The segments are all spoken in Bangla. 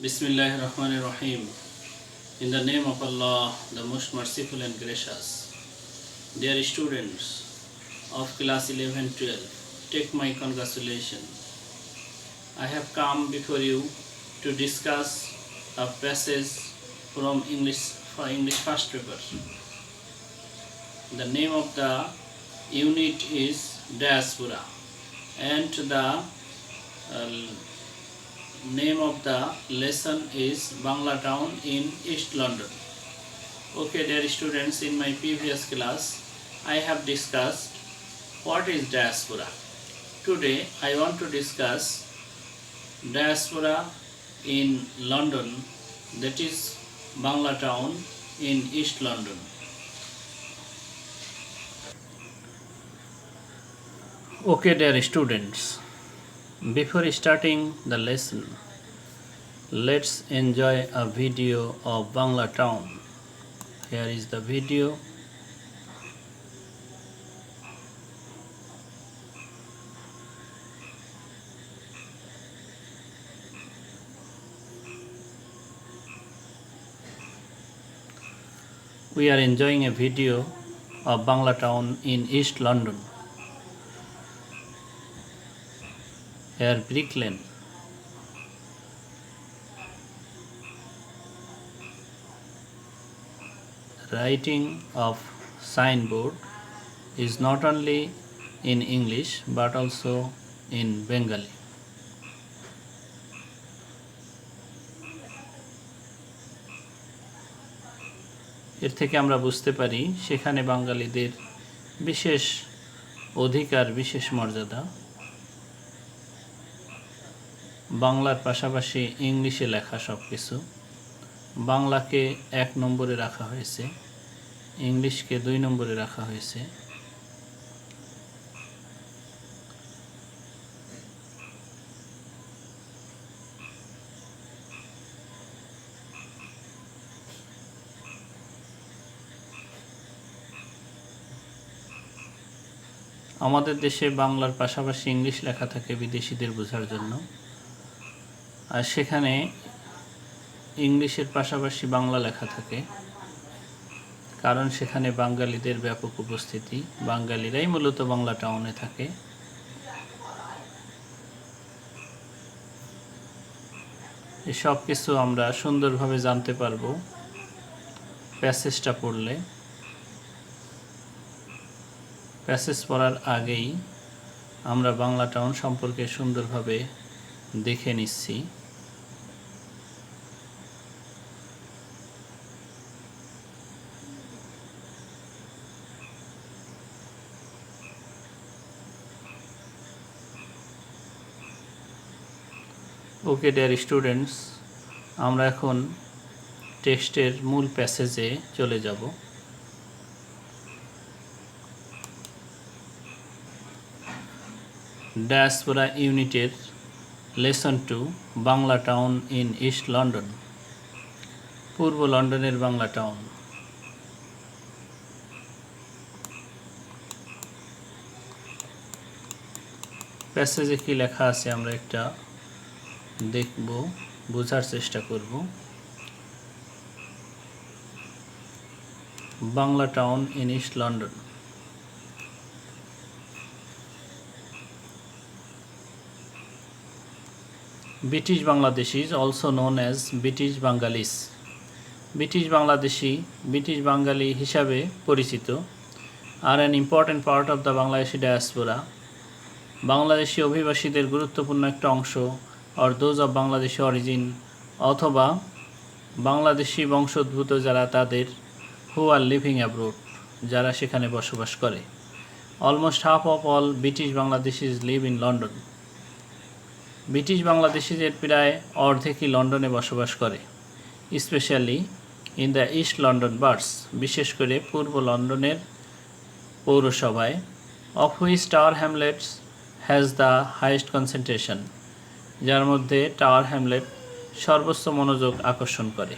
Bismillahirrahmanirrahim. In the name of Allah, the most merciful and gracious. Dear students of class 11-12, take my congratulations. I have come before you to discuss a passage from English first paper. The name of the unit is Diaspora, and the name of the lesson is Bangla Town in East London. Okay, dear students, in my previous class I have discussed what is diaspora. Today I want to discuss diaspora in London, that is Bangla Town in East London. Okay, dear students, before starting the lesson, let's enjoy a video of Bangla Town. Here is the video. We are enjoying a video of Bangla Town in East London. Here Brick Lane. Writing of signboard is not only in English but also in Bengali. এর থেকে আমরা বুঝতে পারি সেখানে বাঙালিদের বিশেষ অধিকার, বিশেষ মর্যাদা। বাংলার পাশাপাশি ইংলিশে লেখা সব কিছু। বাংলাকে 1 নম্বরে রাখা হয়েছে, ইংলিশকে 2 নম্বরে রাখা হয়েছে। আমাদের দেশে বাংলার পাশাপাশি ইংলিশ লেখা থাকে বিদেশিদের বোঝার জন্য, আর সেখানে ইংলিশের পাশাপাশি বাংলা লেখা থাকে, কারণ সেখানে বাঙালিদের ব্যাপক উপস্থিতি। বাঙালিরাই মূলত বাংলা টাউনে থাকে। এসব কিছু আমরা সুন্দরভাবে জানতে পারবো প্যাসেজটা পড়লে। প্যাসেজ পড়ার আগেই আমরা বাংলা টাউন সম্পর্কে সুন্দরভাবে দেখে নিচ্ছি। ওকে ডিয়ার স্টুডেন্টস, আমরা এখন টেক্সটের মূল প্যাসেজে চলে যাব। ডায়াসপোরা ইউনিটের lesson 2, Bangla town in east London, পূর্ব লন্ডনের বাংলা টাউন। প্যাসেজে কি লেখা আছে আমরা একটা দেখব, বোঝার চেষ্টা করব। Bangla town in east London. British Bangladeshis, also known as British Bengalis, British Bangladeshi, British Bengali হিসাবে পরিচিত, are an important part of the Bangladeshi diaspora, Bangladeshi অভিবাসীদের গুরুত্বপূর্ণ একটা অংশ, or those of Bangladeshi origin, অথবা বাংলাদেশি বংশোদ্ভূত যারা তাদের, who are living abroad, যারা সেখানে বসবাস করে। Almost half of all British Bangladeshis live in London. British বাংলাদেশিদের প্রায় অর্ধেকই লন্ডনে বসবাস করে, specially in the East London boroughs, বিশেষ করে পূর্ব লন্ডনের পৌরসভায়, of which Tower Hamlets has the highest concentration, যার মধ্যে টাওয়ার হ্যামলেট সর্বোচ্চ মনোযোগ আকর্ষণ করে।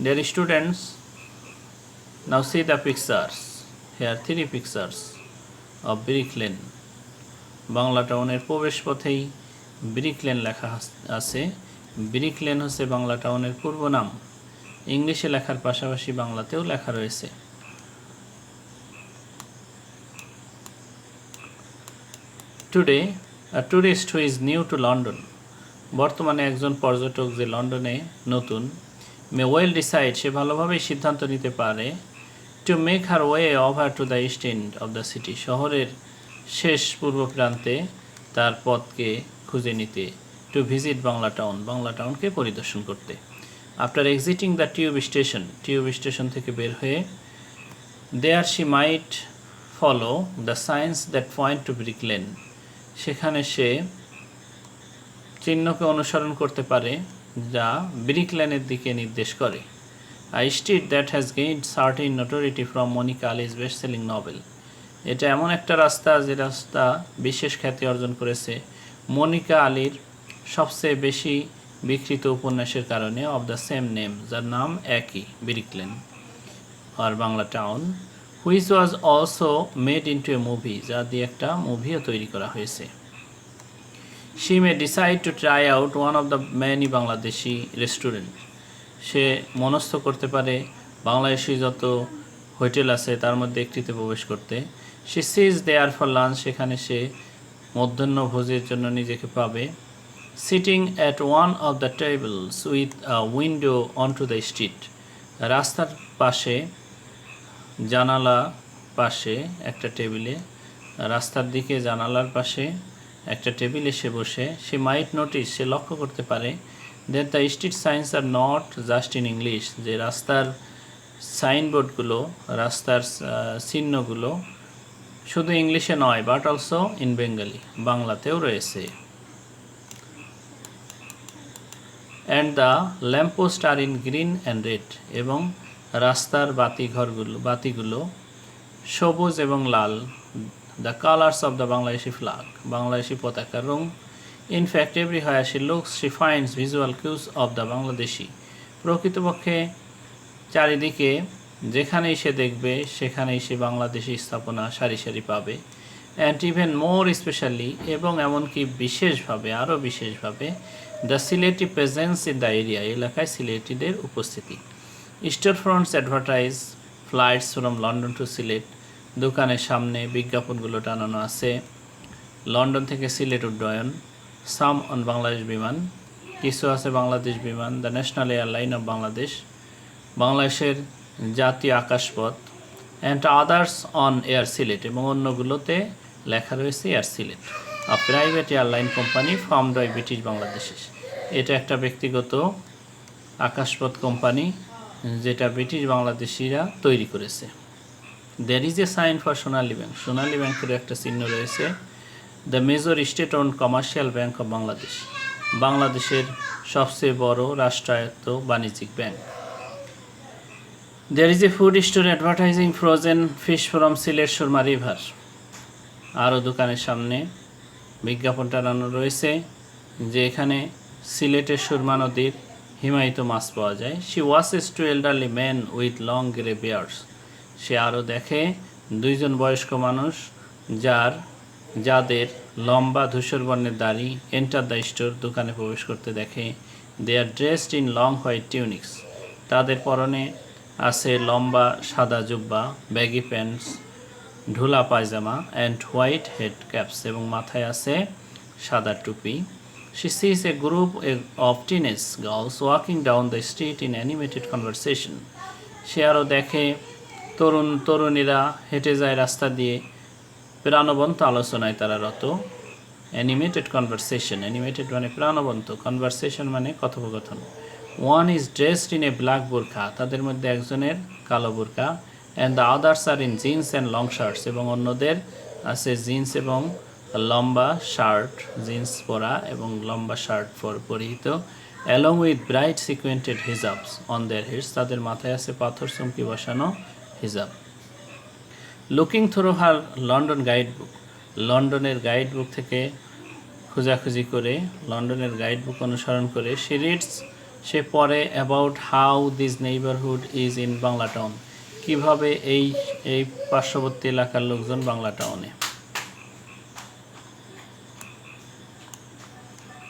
Dear students, now see the pictures. Here 3 pictures of Brick Lane. বাংলা টাউনের প্রবেশ পথেই ব্রিক লেন লেখা আছে। ব্রিক লেন হচ্ছে বাংলা টাউনের পূর্ব নাম। ইংলিশে লেখার পাশাপাশি বাংলাতেও লেখা রয়েছে। Today a tourist who is new to London, বর্তমানে একজন পর্যটক যে লন্ডনে নতুন, may well decide, সে ভালোভাবেই সিদ্ধান্ত নিতে পারে, to make her way over to the east end of the city, শহরের শেষ পূর্ব প্রান্তে তার পথকে খুঁজে নিতে, to visit বাংলা টাউন, বাংলা টাউনকে পরিদর্শন করতে। After exiting the tube station, tube station থেকে বের হয়ে, there she might follow the signs that point to Brick Lane, সেখানে সে চিহ্নকে অনুসরণ করতে পারে যা ব্রিক লেনের দিকে নির্দেশ করে। A street that has gained certain notoriety from Monica Ali's best-selling novel, এটা এমন একটা রাস্তা যে রাস্তা বিশেষ খ্যাতি অর্জন করেছে মনিকা আলীর সবচেয়ে বেশি বিক্রিত উপন্যাসের কারণে, অফ দ্য সেম নেম, যার নাম একই, ব্রিক লেন আর Bangla Town, which was also made into a movie, যা দিয়ে একটা মুভিও তৈরি করা হয়েছে। She may decide to try out one of the many Bangladeshi restaurants, সে মনস্থ করতে পারে বাংলাদেশি যত হোটেল আছে তার মধ্যে একটিতে প্রবেশ করতে। She sees there for lunch, সেখানে সে মধ্যাহ্নভোজের জন্য নিজেকে পাবে। Sitting at one of the tables with a window onto the street, রাস্তার পাশে জানালা পাশে একটা টেবিলে, রাস্তার দিকে জানালার পাশে একটা টেবিলে সে বসে, সে মাইট নোটিস, সে লক্ষ্য করতে পারে, that the street science are not just in English, যে রাস্তার সাইনবোর্ডগুলো, রাস্তার চিহ্নগুলো শুধু ইংলিশে নয়, বাট অলসো ইন বেঙ্গলি, বাংলাতেও রয়েছে। And the lamppost are in green and red, এবং রাস্তার বাতিগুলো সবুজ এবং লাল, the colours of the Bangladeshi flag, Bangladeshi পতাকার রং। In fact everywhere she looks she finds visual cues of the Bangladeshi, প্রকৃতপক্ষে চারিদিকে যেখানেই সে দেখবে সেখানেই সে বাংলাদেশি স্থাপনা সারি সারি পাবে। অ্যান্ড ইভেন মোর স্পেশালি, এবং এমনকি বিশেষভাবে, আরও বিশেষভাবে, the Sylheti presence in the area, এলাকায় সিলেটিদের উপস্থিতি। Store fronts advertise flights from London to Sylhet, দোকানের সামনে বিজ্ঞাপনগুলো টানানো আছে লন্ডন থেকে সিলেট উড্ডয়ন। সাম অন বাংলাদেশ বিমান, কিছু আছে Bangladesh Biman. The national airline of Bangladesh, বাংলাদেশের জাতীয় আকাশপথ। And others on Air Sylhet, এবং অন্যগুলোতে লেখা রয়েছে Air Sylhet, a private airline company formed by British Bangladeshis, এটা একটা ব্যক্তিগত আকাশপথ কোম্পানি যেটা ব্রিটিশ বাংলাদেশিরা তৈরি করেছে। There is a sign for Sonali bank, Sonali ব্যাংকের একটা চিহ্ন রয়েছে। The major state own commercial bank of Bangladesh, বাংলাদেশের সবচেয়ে বড় রাষ্ট্রায়ত্ত বাণিজ্যিক bank. There is a food store advertising frozen fish from Sylhet Surma river, আরও দোকানের সামনে বিজ্ঞাপন টানানো রয়েছে যে এখানে সিলেটের সুরমা নদীর হিমায়িত মাছ পাওয়া যায়। She watches two elderly man with long grey beards, সে আরও দেখে দুইজন বয়স্ক মানুষ যাদের লম্বা ধূসর বর্ণের দাড়ি, এন্টার দ্য স্টোর, দোকানে প্রবেশ করতে দেখে। They are dressed in long white tunics, তাদের পরনে আছে লম্বা সাদা জুব্বা, ব্যাগি প্যান্টস, ঢোলা পায়জামা, অ্যান্ড হোয়াইট হেড ক্যাপস, এবং মাথায় আছে সাদা টুপি। She sees a group of teenage girls walking down the street in animated conversation, সে আরও দেখে তরুণীরা হেঁটে যায় রাস্তা দিয়ে, প্রাণবন্ত আলোচনায় তারা রত। অ্যানিমেটেড কনভারসেশন, অ্যানিমেটেড মানে প্রাণবন্ত, কনভারসেশন মানে কথোপকথন। One is dressed in a black burqa, তাদের মধ্যে একজনের কালো বোরখা। And the others are in jeans and long shirts, এবং অন্যদের আছে জিন্স এবং লম্বা শার্ট, জিন্স পরা এবং লম্বা শার্ট পরিহিত। Along with bright sequinned hijabs on their heads, তাদের মাথায় আছে পাথর চমকি বসানো হিজাব। Looking through her London guidebook, লন্ডনের গাইডবুক থেকে খোঁজাখুঁজি করে, লন্ডনের গাইডবুক অনুসরণ করে, সে রিডস, সে পড়ে about how this neighbourhood is in Bangla town, কীভাবে এই পার্শ্ববর্তী এলাকার লোকজন বাংলা টাউনে।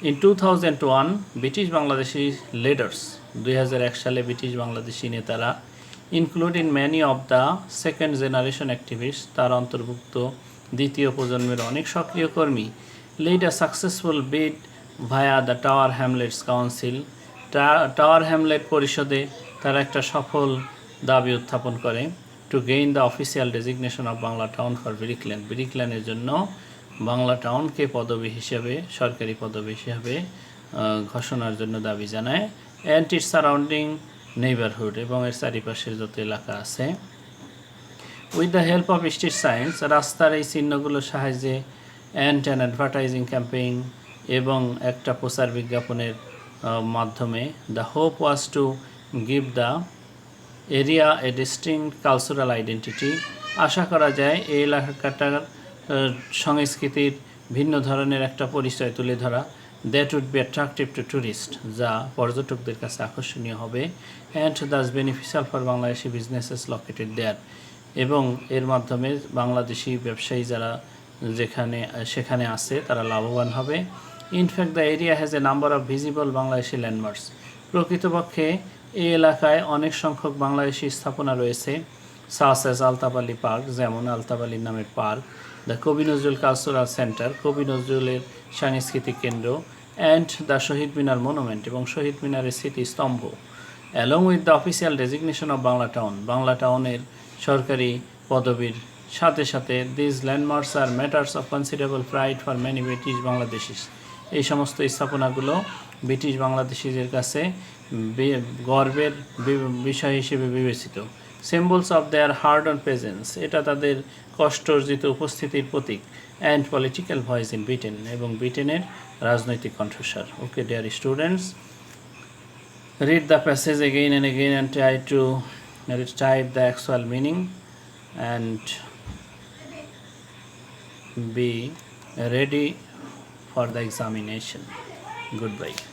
In 2001, British Bangladeshi leaders 2001 সালে ব্রিটিশ বাংলাদেশি নেতারা including many of the second generation activists তার অন্তর্ভুক্ত দ্বিতীয় প্রজন্মের অনেক সক্রিয় কর্মী lead a successful bid via the Tower Hamlets Council Tower Hamlet পরিষদে তারা একটা সফল দাবি উত্থাপন করে to gain the official designation of Banglatown for Brick Lane ব্রিকল্যান্ডের জন্য বাংলা টাউনকে পদবি হিসেবে সরকারি পদবি হিসেবে ঘোষণার জন্য দাবি জানায় অ্যান্ড ইটস সারাউন্ডিং নেইবারহুড এবং এর চারিপাশের যত এলাকা আছে with the help of street science রাস্তার এই চিহ্নগুলোর সাহায্যে অ্যান্ড অ্যান অ্যাডভার্টাইজিং ক্যাম্পেইন এবং একটা প্রচার বিজ্ঞাপনের মাধ্যমে the hope was to give the area a distinct cultural identity আশা করা যায় এই এলাকাটার সংস্কৃতির ভিন্ন ধরনের একটা পরিচয় তুলে ধরা that would be attractive to tourist যা পর্যটকদের কাছে আকর্ষণীয় হবে and thus beneficial for Bangladeshi businesses located there এবং এর মাধ্যমে বাংলাদেশি ব্যবসায়ী যারা সেখানে আছে তারা লাভবান হবে in fact the area has a number of visible Bangladeshi landmarks প্রকৃতপক্ষে এই এলাকায় অনেক সংখ্যক বাংলাদেশি স্থাপনা রয়েছে such as Altaf Ali park যেমন আলতাফ আলীর নামের পার্ক দ্য কবি নজরুল কালচারাল সেন্টার কবি নজরুলের সাংস্কৃতিক কেন্দ্র and the Shaheed Minar monument এবং শহীদ মিনারের স্মৃতিস্তম্ভ along with the official designation of বাংলা টাউনের সরকারি পদবীর সাথে সাথে this landmarks are matters of considerable pride for many British Bangladeshis এই সমস্ত স্থাপনাগুলো ব্রিটিশ বাংলাদেশিদের কাছে গর্বের বিষয় হিসেবে বিবেচিত symbols of their hard on presence এটা তাদের কষ্ট অর্জিত উপস্থিতির প্রতীক and political voice in Britain এবং ব্রিটেনের রাজনৈতিক কণ্ঠস্বর okay dear students read the passage again and again and try to type the actual meaning and be ready for the examination. Goodbye.